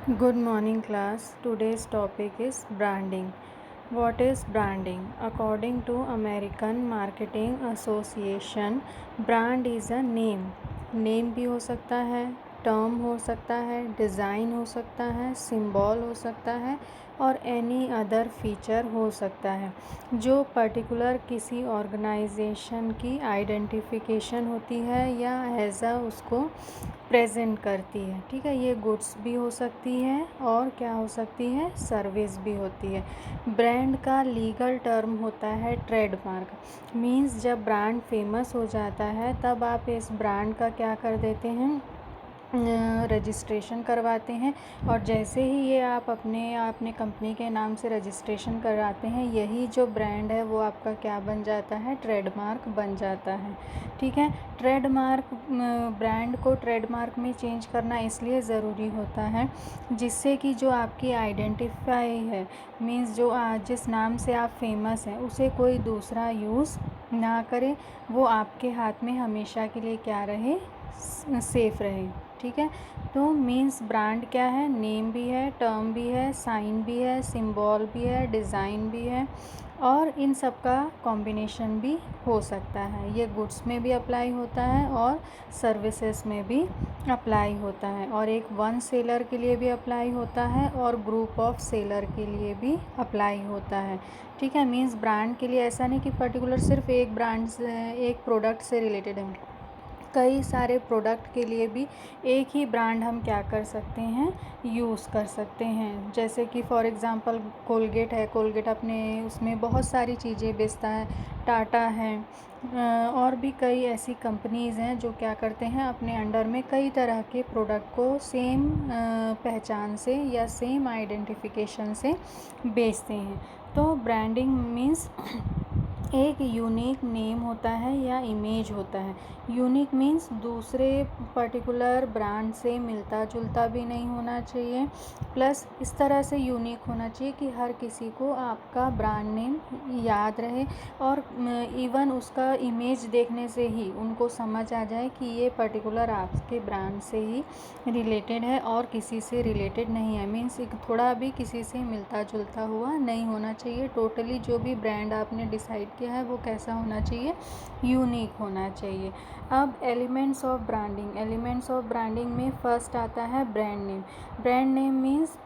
Good morning, class. Today's topic is branding. What is branding? According to American Marketing Association, brand is a name. Name भी हो सकता है, term हो सकता है, डिज़ाइन हो सकता है, सिंबल हो सकता है और एनी अदर फीचर हो सकता है जो पर्टिकुलर किसी ऑर्गेनाइजेशन की आइडेंटिफिकेशन होती है या एज अ उसको प्रेजेंट करती है। ठीक है, ये गुड्स भी हो सकती है और क्या हो सकती है, सर्विस भी होती है। ब्रांड का लीगल टर्म होता है ट्रेडमार्क। मींस जब ब्रांड फेमस हो जाता है तब आप इस ब्रांड का क्या कर देते हैं, रजिस्ट्रेशन करवाते हैं और जैसे ही ये आप अपने कंपनी के नाम से रजिस्ट्रेशन कराते हैं, यही जो ब्रांड है वो आपका क्या बन जाता है, ट्रेडमार्क बन जाता है। ठीक है, ट्रेडमार्क ब्रांड को ट्रेडमार्क में चेंज करना इसलिए ज़रूरी होता है जिससे कि जो आपकी आइडेंटिफाई है, मींस जो जिस नाम से आप फेमस हैं उसे कोई दूसरा यूज़ ना करे, वो आपके हाथ में हमेशा के लिए क्या रहे, सेफ़ रहे। ठीक है, तो मीन्स ब्रांड क्या है, नेम भी है, टर्म भी है, साइन भी है, सिंबल भी है, डिज़ाइन भी है और इन सब का कॉम्बिनेशन भी हो सकता है। ये गुड्स में भी अप्लाई होता है और सर्विसेज में भी अप्लाई होता है और एक वन सेलर के लिए भी अप्लाई होता है और ग्रुप ऑफ सेलर के लिए भी अप्लाई होता है। ठीक है, मीन्स ब्रांड के लिए ऐसा नहीं कि पर्टिकुलर सिर्फ एक ब्रांड से, एक प्रोडक्ट से रिलेटेड है, कई सारे प्रोडक्ट के लिए भी एक ही ब्रांड हम क्या कर सकते हैं, यूज़ कर सकते हैं। जैसे कि फॉर एग्ज़ाम्पल कोलगेट है, कोलगेट अपने उसमें बहुत सारी चीज़ें बेचता है, टाटा है और भी कई ऐसी कंपनीज़ हैं जो क्या करते हैं, अपने अंडर में कई तरह के प्रोडक्ट को सेम पहचान से या सेम आइडेंटिफिकेशन से बेचते हैं। तो ब्रांडिंग मीन्स एक यूनिक नेम होता है या इमेज होता है। यूनिक मीन्स दूसरे पर्टिकुलर ब्रांड से मिलता जुलता भी नहीं होना चाहिए, प्लस इस तरह से यूनिक होना चाहिए कि हर किसी को आपका ब्रांड नेम याद रहे और इवन उसका इमेज देखने से ही उनको समझ आ जाए कि ये पर्टिकुलर आपके ब्रांड से ही रिलेटेड है और किसी से रिलेटेड नहीं है। मीन्स थोड़ा भी किसी से मिलता जुलता हुआ नहीं होना चाहिए। टोटली जो भी ब्रांड आपने डिसाइड किया है वो कैसा होना चाहिए, यूनिक होना चाहिए। अब elements of branding, elements of branding में फर्स्ट आता है brand name. Brand name means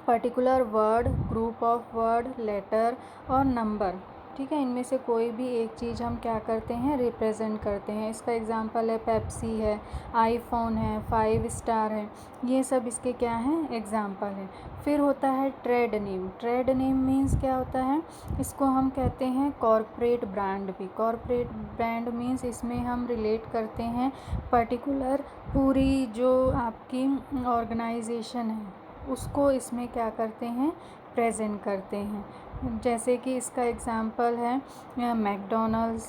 particular word, group of word, letter और नंबर। ठीक है, इनमें से कोई भी एक चीज़ हम क्या करते हैं, रिप्रेजेंट करते हैं। इसका एग्जांपल है पेप्सी है, आईफोन है, 5 स्टार है, ये सब इसके क्या हैं, एग्जांपल है। फिर होता है trade name. Trade name means क्या होता है, इसको हम कहते हैं कॉरपोरेट ब्रांड भी। कॉरपोरेट ब्रांड मीन्स इसमें हम रिलेट करते हैं पर्टिकुलर पूरी जो आपकी ऑर्गेनाइजेशन है उसको इसमें क्या करते हैं, प्रेजेंट करते हैं। जैसे कि इसका एग्जांपल है मैकडॉनल्ड्स।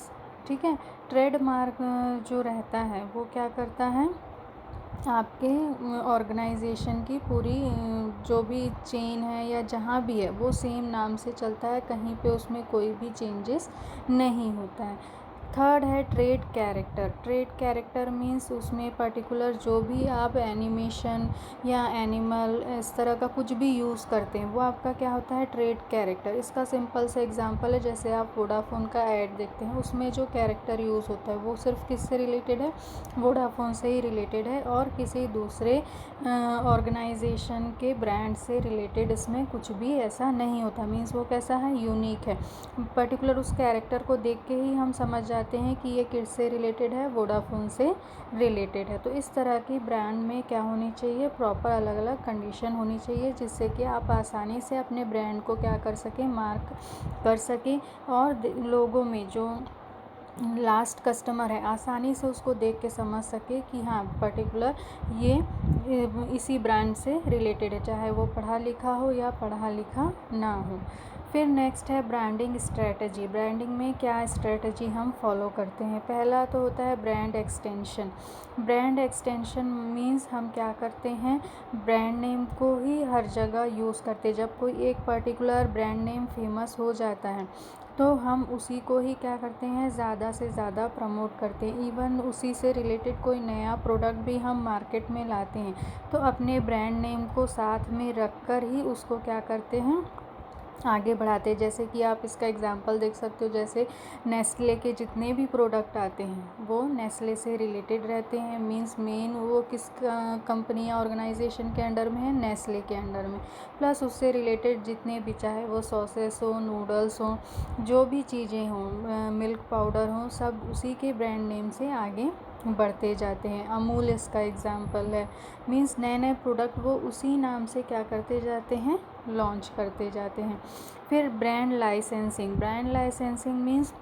ठीक है, ट्रेडमार्क जो रहता है वो क्या करता है, आपके ऑर्गेनाइजेशन की पूरी जो भी चेन है या जहाँ भी है वो सेम नाम से चलता है, कहीं पे उसमें कोई भी चेंजेस नहीं होता है। थर्ड है trade character. Trade character means उसमें पर्टिकुलर जो भी आप एनिमेशन या एनिमल इस तरह का कुछ भी यूज़ करते हैं वो आपका क्या होता है, ट्रेड कैरेक्टर। इसका सिंपल सा एग्जांपल है, जैसे आप वोडाफोन का ऐड देखते हैं उसमें जो कैरेक्टर यूज़ होता है वो सिर्फ किससे रिलेटेड है, वोडाफोन से ही रिलेटेड है और किसी दूसरे ऑर्गेनाइजेशन के ब्रांड से रिलेटेड इसमें कुछ भी ऐसा नहीं होता। मीन्स वो कैसा है, यूनिक है। पर्टिकुलर उस कैरेक्टर को देख के ही हम समझ जाते हैं कि ये किससे रिलेटेड है, वोडाफोन से रिलेटेड है। तो इस तरह की ब्रांड में क्या होनी चाहिए, प्रॉपर अलग अलग कंडीशन होनी चाहिए जिससे कि आप आसानी से अपने ब्रांड को क्या कर सकें, मार्क कर सकें और लोगों में जो लास्ट कस्टमर है आसानी से उसको देख के समझ सके कि हाँ पर्टिकुलर ये इसी ब्रांड से रिलेटेड है, चाहे वो पढ़ा लिखा हो या पढ़ा लिखा ना हो। फिर नेक्स्ट है ब्रांडिंग स्ट्रेटजी। ब्रांडिंग में क्या स्ट्रेटजी हम फॉलो करते हैं, पहला तो होता है brand extension. Brand extension means हम क्या करते हैं, ब्रांड नेम को ही हर जगह यूज़ करते हैं। जब कोई एक पर्टिकुलर ब्रांड नेम फेमस हो जाता है तो हम उसी को ही क्या करते हैं, ज़्यादा से ज़्यादा प्रमोट करते हैं। इवन उसी से रिलेटेड कोई नया प्रोडक्ट भी हम मार्केट में लाते हैं तो अपने ब्रांड नेम को साथ में रख कर ही उसको क्या करते हैं, आगे बढ़ाते हैं। जैसे कि आप इसका एग्जांपल देख सकते हो, जैसे नेस्ले के जितने भी प्रोडक्ट आते हैं वो नेस्ले से रिलेटेड रहते हैं। मींस मेन वो किस कंपनी या ऑर्गेनाइजेशन के अंडर में है, नेस्ले के अंडर में। प्लस उससे रिलेटेड जितने भी, चाहे वो सॉसेस हो, नूडल्स हो, जो भी चीज़ें हों, मिल्क पाउडर हो, सब उसी के ब्रांड नेम से आगे बढ़ते जाते हैं। अमूल इसका एग्जाम्पल है। मींस नए नए प्रोडक्ट वो उसी नाम से क्या करते जाते हैं, लॉन्च करते जाते हैं। फिर ब्रांड लाइसेंसिंग मींस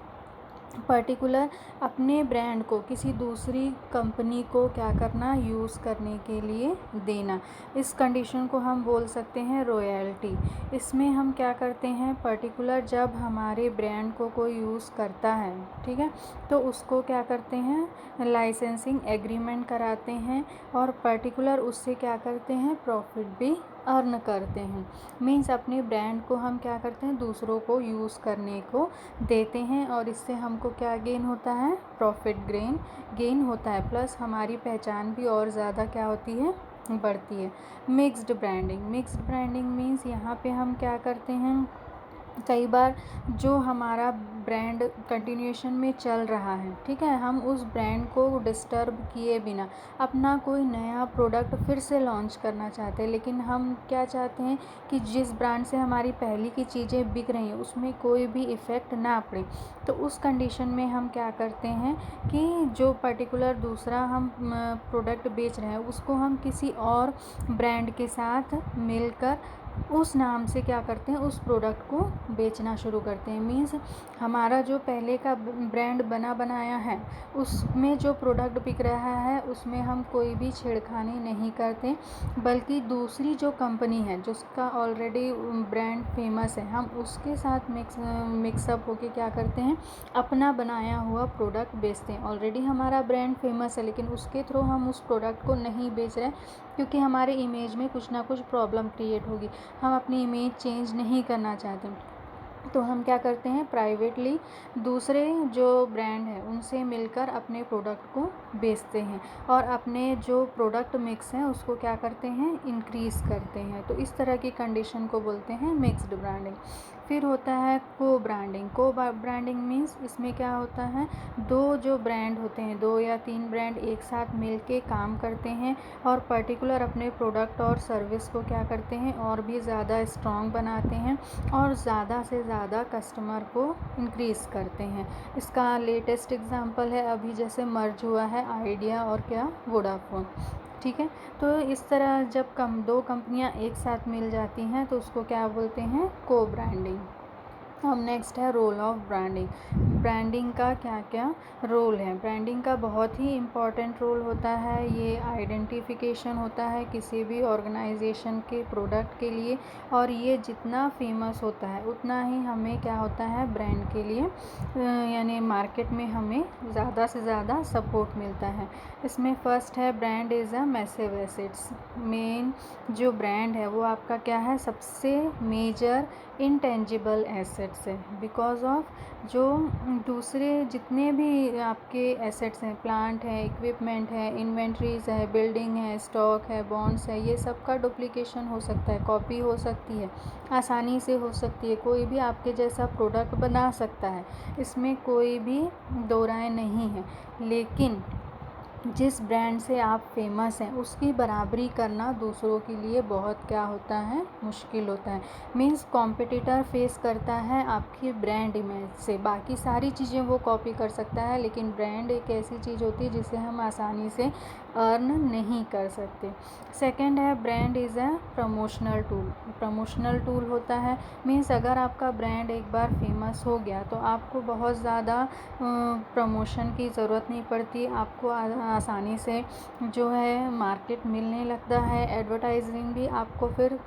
पर्टिकुलर अपने ब्रांड को किसी दूसरी कंपनी को क्या करना, यूज़ करने के लिए देना। इस कंडीशन को हम बोल सकते हैं रॉयल्टी। इसमें हम क्या करते हैं, पर्टिकुलर जब हमारे ब्रांड को कोई यूज़ करता है, ठीक है, तो उसको क्या करते हैं, लाइसेंसिंग एग्रीमेंट कराते हैं और पर्टिकुलर उससे क्या करते हैं, प्रॉफिट भी अर्न करते हैं। मीन्स अपने ब्रांड को हम क्या करते हैं, दूसरों को यूज़ करने को देते हैं और इससे हमको क्या गेन होता है, प्रॉफिट गेन होता है। प्लस हमारी पहचान भी और ज़्यादा क्या होती है, बढ़ती है। मिक्स्ड ब्रांडिंग मीन्स यहाँ पे हम क्या करते हैं, कई बार जो हमारा ब्रांड कंटिन्यूएशन में चल रहा है, ठीक है, हम उस ब्रांड को डिस्टर्ब किए बिना अपना कोई नया प्रोडक्ट फिर से लॉन्च करना चाहते हैं, लेकिन हम क्या चाहते हैं कि जिस ब्रांड से हमारी पहले की चीज़ें बिक रही हैं उसमें कोई भी इफ़ेक्ट ना पड़े। तो उस कंडीशन में हम क्या करते हैं कि जो पर्टिकुलर दूसरा हम प्रोडक्ट बेच रहे हैं उसको हम किसी और ब्रांड के साथ मिलकर उस नाम से क्या करते हैं, उस प्रोडक्ट को बेचना शुरू करते हैं। मीन्स हमारा जो पहले का ब्रांड बना बनाया है उसमें जो प्रोडक्ट बिक रहा है उसमें हम कोई भी छेड़खानी नहीं करते, बल्कि दूसरी जो कंपनी है जिसका ऑलरेडी ब्रांड फेमस है, हम उसके साथ मिक्सअप होके क्या करते हैं, अपना बनाया हुआ प्रोडक्ट बेचते हैं। ऑलरेडी हमारा ब्रांड फेमस है लेकिन उसके थ्रू हम उस प्रोडक्ट को नहीं बेच रहे क्योंकि हमारे इमेज में कुछ ना कुछ प्रॉब्लम क्रिएट होगी, हम अपनी इमेज चेंज नहीं करना चाहते। तो हम क्या करते हैं, प्राइवेटली दूसरे जो ब्रांड है उनसे मिलकर अपने प्रोडक्ट को बेचते हैं और अपने जो प्रोडक्ट मिक्स है उसको क्या करते हैं, इंक्रीज़ करते हैं। तो इस तरह की कंडीशन को बोलते हैं मिक्स्ड ब्रांडिंग। फिर होता है को ब्रांडिंग मीन्स इसमें क्या होता है, दो जो ब्रांड होते हैं, 2 या 3 ब्रांड एक साथ मिलके काम करते हैं और पर्टिकुलर अपने प्रोडक्ट और सर्विस को क्या करते हैं, और भी ज़्यादा स्ट्रॉन्ग बनाते हैं और ज़्यादा से ज़्यादा कस्टमर को इंक्रीज़ करते हैं। इसका लेटेस्ट एग्जांपल है अभी जैसे मर्ज हुआ है आइडिया और क्या, वोडाफोन, ठीक है। तो इस तरह जब दो कंपनियां एक साथ मिल जाती हैं तो उसको क्या बोलते हैं, को ब्रांडिंग। अब नेक्स्ट है रोल ऑफ ब्रांडिंग का क्या क्या रोल है। ब्रांडिंग का बहुत ही इम्पॉर्टेंट रोल होता है, ये आइडेंटिफिकेशन होता है किसी भी ऑर्गेनाइजेशन के प्रोडक्ट के लिए और ये जितना फेमस होता है उतना ही हमें क्या होता है, ब्रांड के लिए यानी मार्केट में हमें ज़्यादा से ज़्यादा सपोर्ट मिलता है। इसमें फर्स्ट है brand is a massive assets. Main जो ब्रांड है वो आपका क्या है, सबसे मेजर इनटेंजिबल एसेट्स है। बिकॉज ऑफ जो दूसरे जितने भी आपके एसेट्स हैं, प्लांट है, इक्विपमेंट है, इन्वेंट्रीज है, बिल्डिंग है, स्टॉक है, बॉन्ड्स है, ये सब का डुप्लीकेशन हो सकता है, कॉपी हो सकती है, आसानी से हो सकती है, कोई भी आपके जैसा प्रोडक्ट बना सकता है, इसमें कोई भी दो राय नहीं है। लेकिन जिस ब्रांड से आप फेमस हैं उसकी बराबरी करना दूसरों के लिए बहुत क्या होता है, मुश्किल होता है। मीन्स कॉम्पिटिटर फेस करता है आपकी ब्रांड इमेज से, बाकी सारी चीज़ें वो कॉपी कर सकता है लेकिन ब्रांड एक ऐसी चीज़ होती है जिसे हम आसानी से अर्न नहीं कर सकते। सेकंड है brand is a promotional tool होता है। मीन्स अगर आपका ब्रांड एक बार फेमस हो गया तो आपको बहुत ज़्यादा प्रमोशन की ज़रूरत नहीं पड़ती, आपको आसानी से जो है मार्केट मिलने लगता है। एडवर्टाइजिंग भी आपको फिर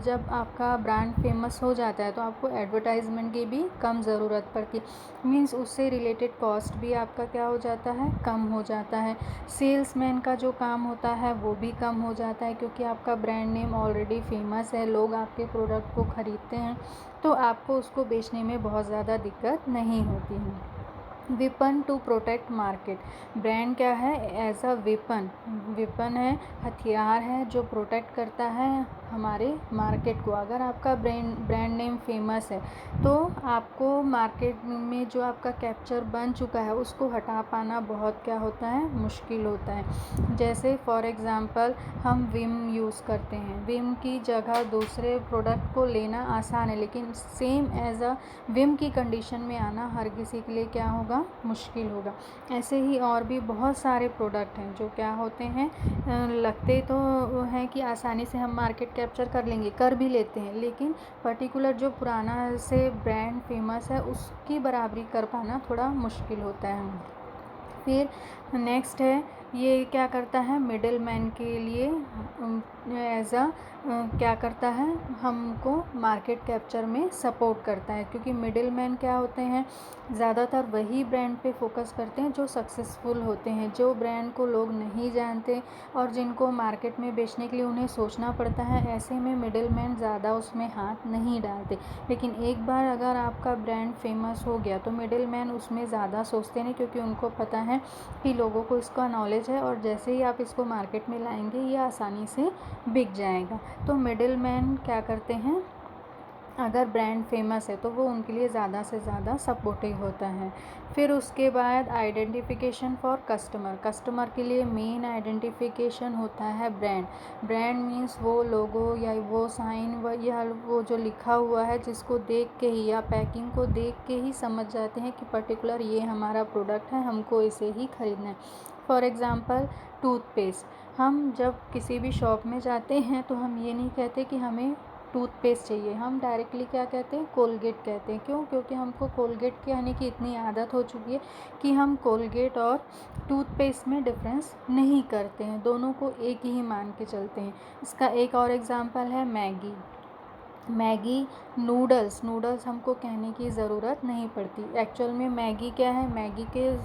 जब आपका ब्रांड फेमस हो जाता है तो आपको एडवर्टाइजमेंट की भी कम ज़रूरत पड़ती, मीन्स उससे रिलेटेड कॉस्ट भी आपका क्या हो जाता है, कम हो जाता है। सेल्समैन का जो काम होता है वो भी कम हो जाता है, क्योंकि आपका ब्रांड नेम ऑलरेडी फेमस है, लोग आपके प्रोडक्ट को ख़रीदते हैं, तो आपको उसको बेचने में बहुत ज़्यादा दिक्कत नहीं होती है। Weapon to protect market, brand क्या है, एज अ वेपन है, हथियार है जो प्रोटेक्ट करता है हमारे मार्केट को। अगर आपका ब्रांड नेम फेमस है तो आपको मार्केट में जो आपका कैप्चर बन चुका है उसको हटा पाना बहुत क्या होता है, मुश्किल होता है। जैसे फॉर एग्ज़ाम्पल हम विम यूज़ करते हैं, विम की जगह दूसरे प्रोडक्ट को लेना आसान है, लेकिन सेम एज अ विम की कंडीशन में आना हर किसी के लिए क्या होगा, मुश्किल होगा। ऐसे ही और भी बहुत सारे प्रोडक्ट हैं जो क्या होते हैं, लगते तो हैं कि आसानी से हम मार्केट कैप्चर कर लेंगे, कर भी लेते हैं, लेकिन पर्टिकुलर जो पुराना से ब्रांड फेमस है उसकी बराबरी कर पाना थोड़ा मुश्किल होता है। फिर नेक्स्ट है, ये क्या करता है, मिडिल मैन के लिए एज अ क्या करता है, हमको मार्केट कैप्चर में सपोर्ट करता है, क्योंकि मिडिल मैन क्या होते हैं, ज़्यादातर वही ब्रांड पे फोकस करते हैं जो सक्सेसफुल होते हैं, जो ब्रांड को लोग नहीं जानते और जिनको मार्केट में बेचने के लिए उन्हें सोचना पड़ता है, ऐसे में मिडिल मैन ज़्यादा उसमें हाथ नहीं डालते। लेकिन एक बार अगर आपका ब्रांड फेमस हो गया तो मिडिल मैन उसमें ज़्यादा सोचते नहीं, क्योंकि उनको पता है कि लोगों को इसका नॉलेज है और जैसे ही आप इसको मार्केट में लाएंगे ये आसानी से बिक जाएगा। तो मिडिल मैन क्या करते हैं, अगर ब्रांड फेमस है तो वो उनके लिए ज़्यादा से ज़्यादा सपोर्टिव होता है। फिर उसके बाद आइडेंटिफिकेशन फॉर कस्टमर के लिए मेन आइडेंटिफिकेशन होता है ब्रांड मीन्स वो लोगो या वो साइन या वो जो लिखा हुआ है जिसको देख के ही या पैकिंग को देख के ही समझ जाते हैं कि पर्टिकुलर ये हमारा प्रोडक्ट है, हमको इसे ही ख़रीदना है। फॉर एग्ज़ाम्पल टूथपेस्ट, हम जब किसी भी शॉप में जाते हैं तो हम ये नहीं कहते कि हमें टूथपेस्ट चाहिए, हम डायरेक्टली क्या कहते हैं, कोलगेट कहते हैं। क्यों? क्योंकि हमको कोलगेट कहने की इतनी आदत हो चुकी है कि हम कोलगेट और टूथपेस्ट में डिफरेंस नहीं करते हैं, दोनों को एक ही मान के चलते हैं। इसका एक और एग्जांपल है मैगी नूडल्स हमको कहने की ज़रूरत नहीं पड़ती। एक्चुअल में मैगी क्या है, मैगी के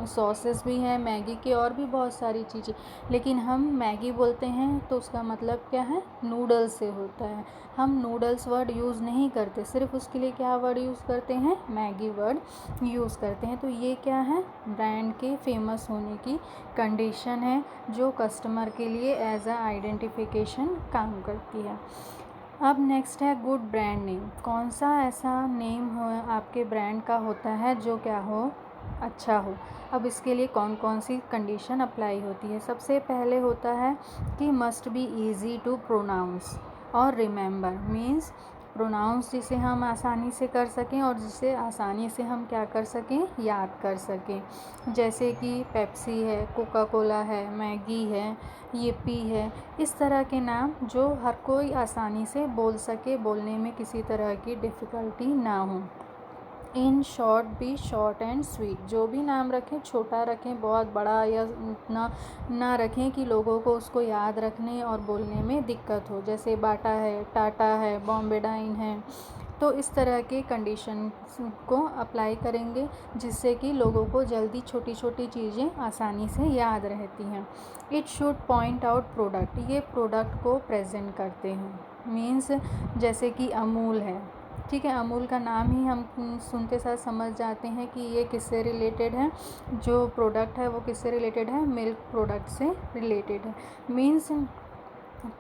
सॉसेस भी हैं, मैगी के और भी बहुत सारी चीज़ें, लेकिन हम मैगी बोलते हैं तो उसका मतलब क्या है, नूडल्स से होता है। हम नूडल्स वर्ड यूज़ नहीं करते, सिर्फ उसके लिए क्या वर्ड यूज़ करते हैं, मैगी वर्ड यूज़ करते हैं। तो ये क्या है, ब्रांड के फेमस होने की कंडीशन है जो कस्टमर के लिए एज अ आइडेंटिफिकेशन काम करती है। अब नेक्स्ट है गुड ब्रांड नेम, कौन सा ऐसा नेम हो आपके ब्रांड का होता है जो क्या हो, अच्छा हो। अब इसके लिए कौन कौन सी कंडीशन अप्लाई होती है। सबसे पहले होता है कि must be easy to pronounce और रिमेंबर, मीन्स प्रोनाउंस जिसे हम आसानी से कर सकें और जिसे आसानी से हम क्या कर सकें, याद कर सकें। जैसे कि पेप्सी है, कोका कोला है, मैगी है, यिप्पी है, इस तरह के नाम जो हर कोई आसानी से बोल सके, बोलने में किसी तरह की डिफ़िकल्टी ना हो। In short be short and sweet, जो भी नाम रखें छोटा रखें, बहुत बड़ा या उतना ना रखें कि लोगों को उसको याद रखने और बोलने में दिक्कत हो। जैसे बाटा है, टाटा है, बॉम्बे डाइन है, तो इस तरह के कंडीशन को अप्लाई करेंगे जिससे कि लोगों को जल्दी छोटी छोटी चीज़ें आसानी से याद रहती हैं। It should point out product, ये प्रोडक्ट को प्रेजेंट करते हैं, मीन्स जैसे कि अमूल है, ठीक है, अमूल का नाम ही हम सुनते साथ समझ जाते हैं कि ये किससे रिलेटेड है, जो प्रोडक्ट है वो किससे रिलेटेड है, मिल्क प्रोडक्ट से रिलेटेड है। मीन्स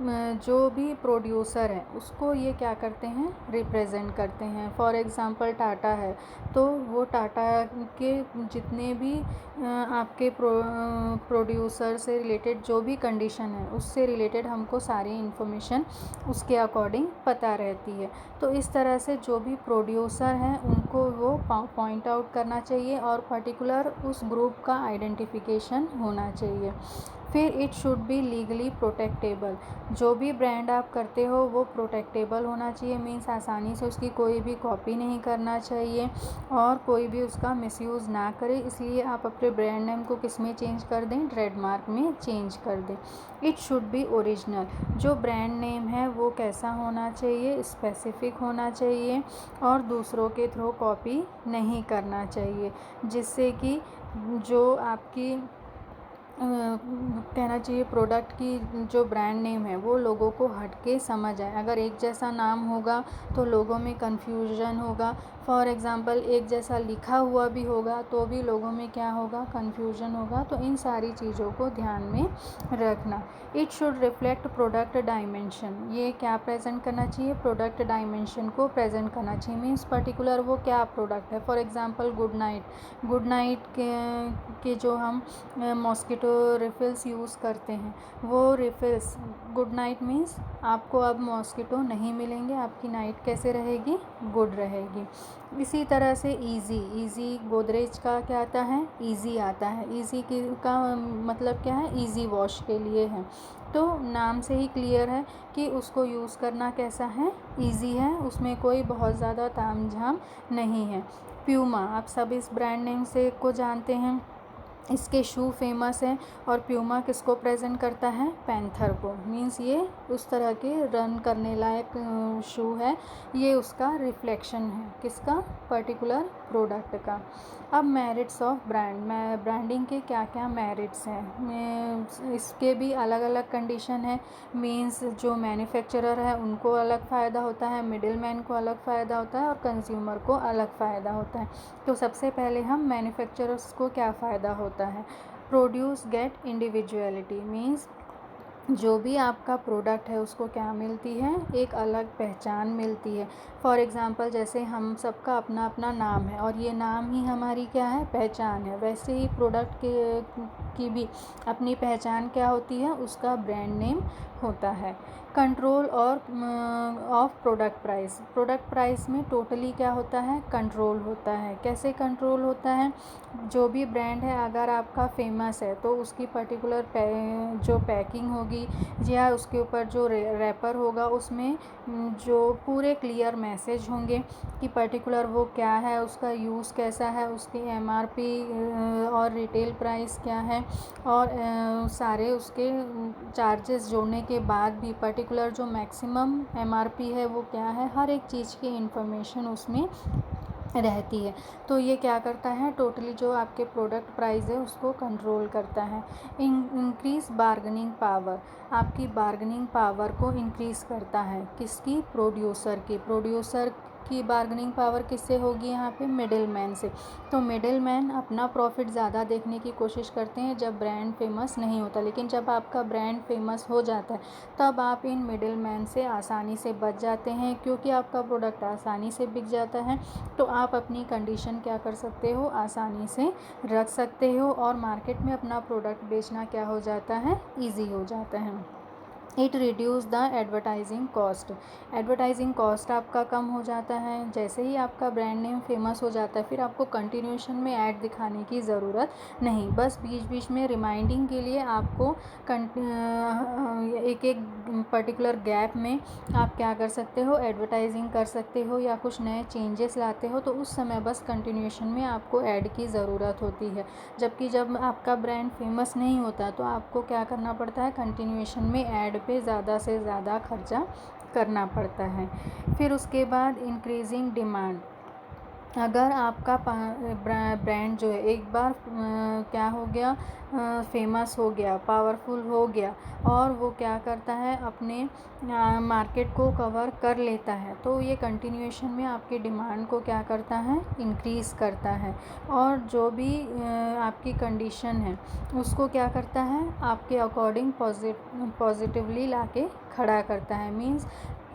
जो भी प्रोड्यूसर है उसको ये क्या करते हैं, रिप्रेजेंट करते हैं। फॉर एग्ज़ाम्पल टाटा है तो वो टाटा के जितने भी आपके प्रोड्यूसर से रिलेटेड जो भी कंडीशन है उससे रिलेटेड हमको सारी इन्फॉर्मेशन उसके अकॉर्डिंग पता रहती है। तो इस तरह से जो भी प्रोड्यूसर हैं उनको वो पॉइंट आउट करना चाहिए और पर्टिकुलर उस ग्रुप का आइडेंटिफिकेशन होना चाहिए। फिर इट शुड बी लीगली प्रोटेक्टेबल, जो भी ब्रांड आप करते हो वो प्रोटेक्टेबल होना चाहिए, मीन्स आसानी से उसकी कोई भी कॉपी नहीं करना चाहिए और कोई भी उसका मिसयूज़ ना करे। इसलिए आप अपने ब्रांड नेम को किस में चेंज कर दें, ट्रेडमार्क में चेंज कर दें। इट शुड बी ओरिजिनल, जो ब्रांड नेम है वो कैसा होना चाहिए, स्पेसिफिक होना चाहिए और दूसरों के थ्रू कॉपी नहीं करना चाहिए, जिससे कि जो आपकी कहना चाहिए प्रोडक्ट की जो ब्रांड नेम है वो लोगों को हट के समझ आए। अगर एक जैसा नाम होगा तो लोगों में कन्फ्यूजन होगा। फॉर एग्ज़ाम्पल एक जैसा लिखा हुआ भी होगा तो भी लोगों में क्या होगा, कन्फ्यूजन होगा। तो इन सारी चीज़ों को ध्यान में रखना। It should reflect product dimension, ये क्या प्रेजेंट करना चाहिए, प्रोडक्ट डायमेंशन को प्रेजेंट करना चाहिए, मीन्स पर्टिकुलर वो क्या प्रोडक्ट है। फॉर एग्ज़ाम्पल गुड नाइट के जो हम मॉस्किटो रिफिल्स यूज़ करते हैं, वो रिफिल्स गुड नाइट मीन्स आपको अब मॉस्किटो नहीं मिलेंगे, आपकी नाइट कैसे रहेगी, गुड रहेगी। इसी तरह से ईज़ी गोदरेज का क्या आता है, ईज़ी आता है। ईज़ी का मतलब क्या है, ईज़ी वॉश के लिए है। तो नाम से ही क्लियर है कि उसको यूज़ करना कैसा है, ईज़ी है, उसमें कोई बहुत ज़्यादा तामझाम नहीं है। प्यूमा, आप सब इस ब्रांड नेम से को जानते हैं, इसके शू फेमस हैं और प्यूमा किसको प्रेजेंट करता है, पैंथर को, मीन्स ये उस तरह के रन करने लायक शू है, ये उसका रिफ्लेक्शन है किसका, पर्टिकुलर प्रोडक्ट का। अब मेरिट्स ऑफ ब्रांडिंग के क्या क्या मेरिट्स हैं, इसके भी अलग अलग कंडीशन है, मीन्स जो मैन्युफैक्चरर है उनको अलग फ़ायदा होता है, मिडिल मैन को अलग फ़ायदा होता है और कंज्यूमर को अलग फ़ायदा होता है। तो सबसे पहले हम मैन्युफैक्चरर्स को क्या फ़ायदा होता है, प्रोड्यूस गेट इंडिविजुअलिटी, मीन्स जो भी आपका प्रोडक्ट है उसको क्या मिलती है, एक अलग पहचान मिलती है। फॉर एग्ज़ाम्पल जैसे हम सबका अपना अपना नाम है और ये नाम ही हमारी क्या है, पहचान है, वैसे ही प्रोडक्ट की भी अपनी पहचान क्या होती है, उसका ब्रांड नेम होता है। कंट्रोल और ऑफ प्रोडक्ट प्राइस में टोटली क्या होता है, कंट्रोल होता है। कैसे कंट्रोल होता है, जो भी ब्रांड है अगर आपका फेमस है तो उसकी पर्टिकुलर जो पैकिंग होगी या उसके ऊपर जो रैपर होगा उसमें जो पूरे क्लियर मैसेज होंगे कि पर्टिकुलर वो क्या है, उसका यूज़ कैसा है, उसकी एमआरपी और रिटेल प्राइस क्या है और सारे उसके चार्जेस जोड़ने के बाद भी पर्टिकुलर जो मैक्सिमम एमआरपी है वो क्या है, हर एक चीज़ की इंफॉर्मेशन उसमें रहती है। तो ये क्या करता है, टोटली जो आपके प्रोडक्ट प्राइस है उसको कंट्रोल करता है। इंक्रीज़ बार्गेनिंग पावर, आपकी बार्गेनिंग पावर को इंक्रीज़ करता है, किसकी, प्रोड्यूसर की बार्गेनिंग पावर किससे होगी, यहाँ पे मिडिल मैन से। तो मिडिल मैन अपना प्रॉफिट ज़्यादा देखने की कोशिश करते हैं जब ब्रांड फेमस नहीं होता, लेकिन जब आपका ब्रांड फेमस हो जाता है तब आप इन मिडिल मैन से आसानी से बच जाते हैं, क्योंकि आपका प्रोडक्ट आसानी से बिक जाता है तो आप अपनी कंडीशन क्या कर सकते हो, आसानी से रख सकते हो और मार्केट में अपना प्रोडक्ट बेचना क्या हो जाता है, ईजी हो जाता है। It reduce the advertising cost आपका कम हो जाता है। जैसे ही आपका ब्रांड नेम फेमस हो जाता है फिर आपको कंटिन्यूशन में ऐड दिखाने की ज़रूरत नहीं, बस बीच बीच में रिमाइंडिंग के लिए आपको एक एक पर्टिकुलर गैप में आप क्या कर सकते हो, एडवर्टाइजिंग कर सकते हो या कुछ नए चेंजेस लाते हो तो उस समय बस कंटिन्यूशन में आपको ऐड की ज़रूरत होती है। जबकि जब आपका ब्रांड फेमस नहीं होता तो आपको क्या करना पड़ता है, कंटिन्यूशन में ऐड पे ज़्यादा से ज़्यादा खर्चा करना पड़ता है। फिर उसके बाद इंक्रीजिंग डिमांड, अगर आपका ब्रांड जो है एक बार क्या हो गया, फेमस हो गया, पावरफुल हो गया और वो क्या करता है, अपने मार्केट को कवर कर लेता है तो ये कंटिन्यूएशन में आपकी डिमांड को क्या करता है, इंक्रीज़ करता है और जो भी आपकी कंडीशन है उसको क्या करता है, आपके अकॉर्डिंग पॉजिटिवली लाके खड़ा करता है। मीन्स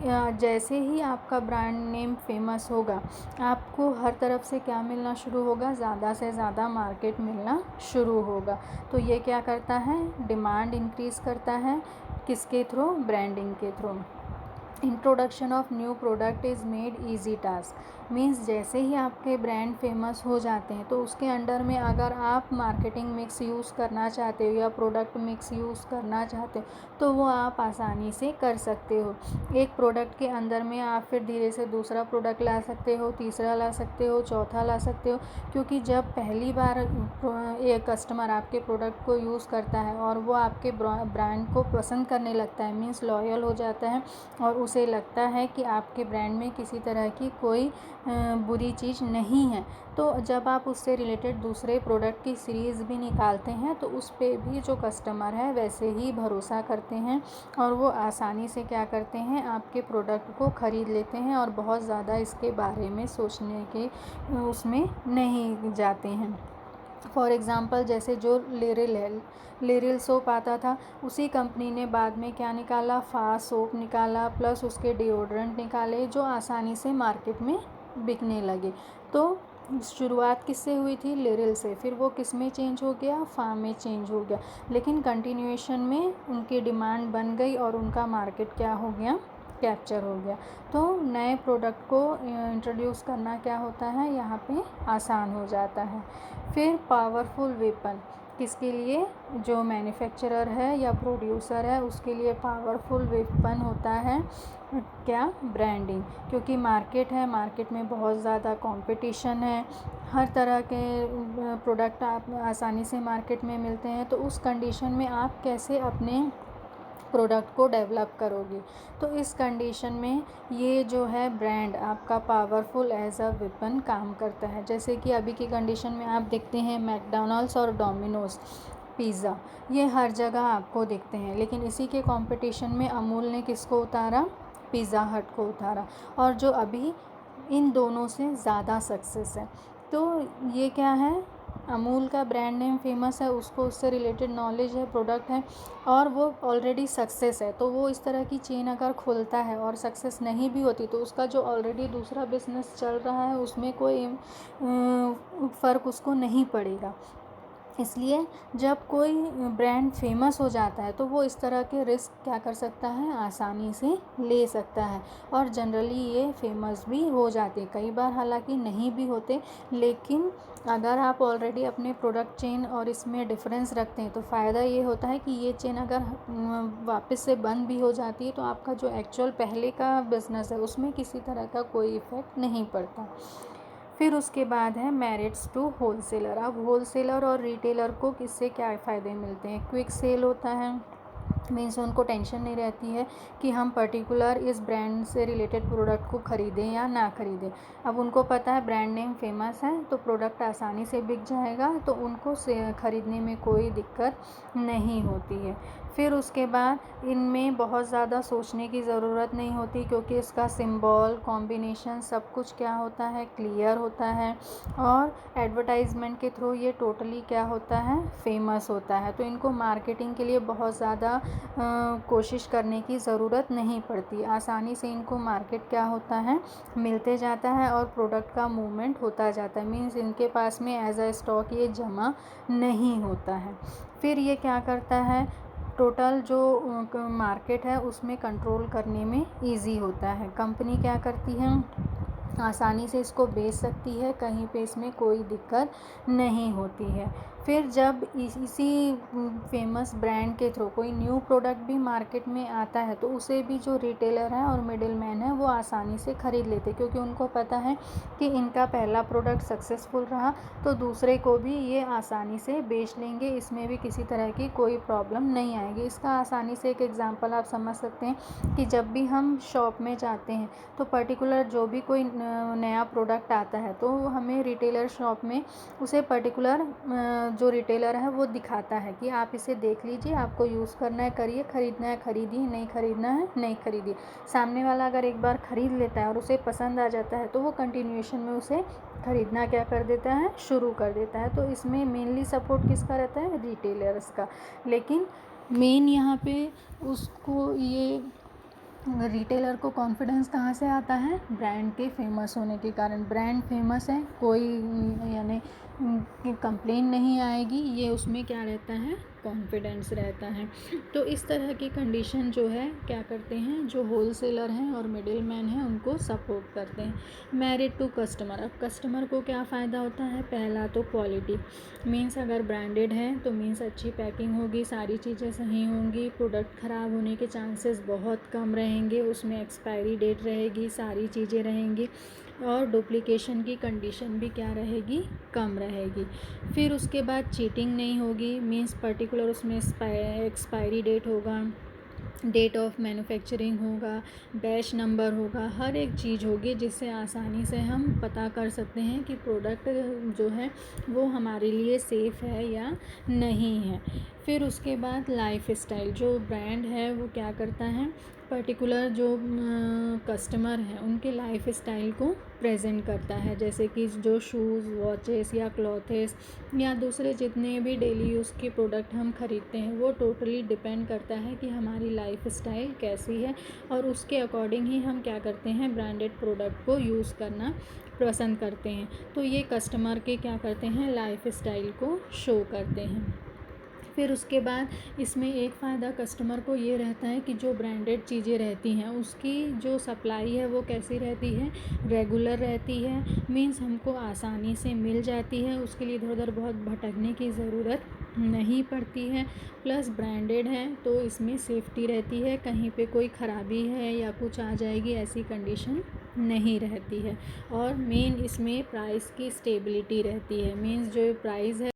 जैसे ही आपका ब्रांड नेम फेमस होगा आपको हर तरफ से क्या मिलना शुरू होगा, ज़्यादा से ज़्यादा मार्केट मिलना शुरू होगा। तो ये क्या करता है, डिमांड इंक्रीज़ करता है, किसके थ्रू, ब्रांडिंग के through. Introduction of new product is made easy task. Means जैसे ही आपके ब्रांड फेमस हो जाते हैं तो उसके अंडर में अगर आप मार्केटिंग मिक्स यूज़ करना चाहते हो या प्रोडक्ट मिक्स यूज़ करना चाहते हो तो वो आप आसानी से कर सकते हो। एक प्रोडक्ट के अंदर में आप फिर धीरे से दूसरा प्रोडक्ट ला सकते हो, तीसरा ला सकते हो, चौथा ला सकते हो, क्योंकि जब पहली बार एक कस्टमर आपके प्रोडक्ट को यूज़ करता है और वो आपके ब्रांड को पसंद करने लगता है, मीन्स लॉयल हो जाता है और उसे लगता है कि आपके ब्रांड में किसी तरह की कोई बुरी चीज़ नहीं है, तो जब आप उससे रिलेटेड दूसरे प्रोडक्ट की सीरीज़ भी निकालते हैं तो उस पे भी जो कस्टमर है वैसे ही भरोसा करते हैं और वो आसानी से क्या करते हैं, आपके प्रोडक्ट को ख़रीद लेते हैं और बहुत ज़्यादा इसके बारे में सोचने के उसमें नहीं जाते हैं। फॉर एग्ज़ाम्पल जैसे जो लिरिल है, लिरिल सोप आता था, उसी कंपनी ने बाद में क्या निकाला, फास्ट सोप निकाला, प्लस उसके डिओड्रेंट निकाले जो आसानी से मार्केट में बिकने लगे। तो शुरुआत किससे हुई थी, लिरिल से, फिर वो किस में चेंज हो गया, फार्म में चेंज हो गया, लेकिन कंटिन्यूएशन में उनकी डिमांड बन गई और उनका मार्केट क्या हो गया, कैप्चर हो गया। तो नए प्रोडक्ट को इंट्रोड्यूस करना क्या होता है, यहाँ पे आसान हो जाता है। फिर पावरफुल वेपन किसके लिए, जो मैन्युफैक्चरर है या प्रोड्यूसर है उसके लिए पावरफुल वेपन होता है क्या, ब्रांडिंग, क्योंकि मार्केट है, मार्केट में बहुत ज़्यादा कंपटीशन है, हर तरह के प्रोडक्ट आप आसानी से मार्केट में मिलते हैं, तो उस कंडीशन में आप कैसे अपने प्रोडक्ट को डेवलप करोगे। तो इस कंडीशन में ये जो है ब्रांड आपका पावरफुल एज अ वेपन काम करता है। जैसे कि अभी की कंडीशन में आप देखते हैं मैकडॉनल्ड्स और डोमिनोज़ पिज़्ज़ा, ये हर जगह आपको दिखते हैं, लेकिन इसी के कंपटीशन में अमूल ने किसको उतारा, पिज़्ज़ा हट को उतारा, और जो अभी इन दोनों से ज़्यादा सक्सेस है। तो ये क्या है, अमूल का ब्रांड नेम फेमस है, उसको उससे रिलेटेड नॉलेज है, प्रोडक्ट है, और वो ऑलरेडी सक्सेस है, तो वो इस तरह की चेन अगर खोलता है और सक्सेस नहीं भी होती तो उसका जो ऑलरेडी दूसरा बिजनेस चल रहा है उसमें कोई फ़र्क उसको नहीं पड़ेगा। इसलिए जब कोई ब्रांड फेमस हो जाता है तो वो इस तरह के रिस्क क्या कर सकता है, आसानी से ले सकता है, और जनरली ये फेमस भी हो जाते हैं। कई बार हालांकि नहीं भी होते, लेकिन अगर आप ऑलरेडी अपने प्रोडक्ट चेन और इसमें डिफरेंस रखते हैं तो फ़ायदा ये होता है कि ये चेन अगर वापस से बंद भी हो जाती है तो आपका जो एक्चुअल पहले का बिज़नेस है उसमें किसी तरह का कोई इफ़ेक्ट नहीं पड़ता। फिर उसके बाद है मेरिट्स टू होलसेलर। अब होलसेलर और रिटेलर को किससे क्या फ़ायदे मिलते हैं, क्विक सेल होता है, मीन्स उनको टेंशन नहीं रहती है कि हम पर्टिकुलर इस ब्रांड से रिलेटेड प्रोडक्ट को ख़रीदें या ना ख़रीदें। अब उनको पता है ब्रांड नेम फेमस है तो प्रोडक्ट आसानी से बिक जाएगा, तो उनको ख़रीदने में कोई दिक्कत नहीं होती है। फिर उसके बाद इनमें बहुत ज़्यादा सोचने की ज़रूरत नहीं होती, क्योंकि इसका सिंबल कॉम्बिनेशन सब कुछ क्या होता है, क्लियर होता है, और एडवर्टाइजमेंट के थ्रू ये टोटली क्या होता है, फेमस होता है। तो इनको मार्केटिंग के लिए बहुत ज़्यादा कोशिश करने की ज़रूरत नहीं पड़ती, आसानी से इनको मार्केट क्या होता है, मिलते जाता है और प्रोडक्ट का मूवमेंट होता जाता है, मीन्स इनके पास में एज अ स्टॉक ये जमा नहीं होता है। फिर ये क्या करता है, टोटल जो मार्केट है उसमें कंट्रोल करने में इजी होता है। कंपनी क्या करती है, आसानी से इसको बेच सकती है, कहीं पे इसमें कोई दिक्कत नहीं होती है। फिर जब इसी फेमस ब्रांड के थ्रू कोई न्यू प्रोडक्ट भी मार्केट में आता है तो उसे भी जो रिटेलर है और मिडिल मैन है वो आसानी से ख़रीद लेते, क्योंकि उनको पता है कि इनका पहला प्रोडक्ट सक्सेसफुल रहा तो दूसरे को भी ये आसानी से बेच लेंगे, इसमें भी किसी तरह की कोई प्रॉब्लम नहीं आएगी। इसका आसानी से एक एग्जांपल आप समझ सकते हैं कि जब भी हम शॉप में जाते हैं तो पर्टिकुलर जो भी कोई नया प्रोडक्ट आता है तो हमें रिटेलर शॉप में उसे पर्टिकुलर जो रिटेलर है वो दिखाता है कि आप इसे देख लीजिए, आपको यूज़ करना है करिए, ख़रीदना है ख़रीदिए, नहीं ख़रीदना है नहीं ख़रीदिए। सामने वाला अगर एक बार ख़रीद लेता है और उसे पसंद आ जाता है तो वो कंटिन्यूएशन में उसे ख़रीदना क्या कर देता है, शुरू कर देता है। तो इसमें मेनली सपोर्ट किसका रहता है, रिटेलर्स का। लेकिन मेन यहाँ पे उसको ये रिटेलर को कॉन्फिडेंस कहाँ से आता है, ब्रांड के फेमस होने के कारण। ब्रांड फेमस है, कोई यानी कंप्लेन नहीं आएगी, ये उसमें क्या रहता है, कॉन्फिडेंस रहता है। तो इस तरह की कंडीशन जो है क्या करते हैं, जो होलसेलर हैं और मिडिल मैन हैं उनको सपोर्ट करते हैं। मेरिट टू कस्टमर, अब कस्टमर को क्या फ़ायदा होता है, पहला तो क्वालिटी, मीन्स अगर ब्रांडेड है तो मीन्स अच्छी पैकिंग होगी, सारी चीज़ें सही होंगी, प्रोडक्ट ख़राब होने के चांसेस बहुत कम रहेंगे, उसमें एक्सपायरी डेट रहेगी, सारी चीज़ें रहेंगी, और डुप्लीकेशन की कंडीशन भी क्या रहेगी, कम रहेगी। फिर उसके बाद चीटिंग नहीं होगी, मीन्स पर्टिकुलर उसमें एक्सपायरी डेट होगा, डेट ऑफ मैन्युफैक्चरिंग होगा, बैच नंबर होगा, हर एक चीज़ होगी जिससे आसानी से हम पता कर सकते हैं कि प्रोडक्ट जो है वो हमारे लिए सेफ़ है या नहीं है। फिर उसके बाद लाइफ स्टाइल, जो ब्रांड है वो क्या करता है, पर्टिकुलर जो कस्टमर हैं उनके लाइफ स्टाइल को प्रेजेंट करता है, जैसे कि जो शूज़, वॉचेस या क्लॉथेस या दूसरे जितने भी डेली यूज़ के प्रोडक्ट हम ख़रीदते हैं वो टोटली डिपेंड करता है कि हमारी लाइफ स्टाइल कैसी है, और उसके अकॉर्डिंग ही हम क्या करते हैं, ब्रांडेड प्रोडक्ट को यूज़ करना पसंद करते हैं। तो ये कस्टमर के क्या करते हैं, लाइफ स्टाइल को शो करते हैं। फिर उसके बाद इसमें एक फ़ायदा कस्टमर को ये रहता है कि जो ब्रांडेड चीज़ें रहती हैं उसकी जो सप्लाई है वो कैसी रहती है, रेगुलर रहती है, मीन्स हमको आसानी से मिल जाती है, उसके लिए इधर उधर बहुत भटकने की ज़रूरत नहीं पड़ती है। प्लस ब्रांडेड है तो इसमें सेफ्टी रहती है, कहीं पे कोई ख़राबी है या कुछ आ जाएगी ऐसी कंडीशन नहीं रहती है। और मेन इसमें प्राइस की स्टेबिलिटी रहती है, मीन्स जो प्राइस है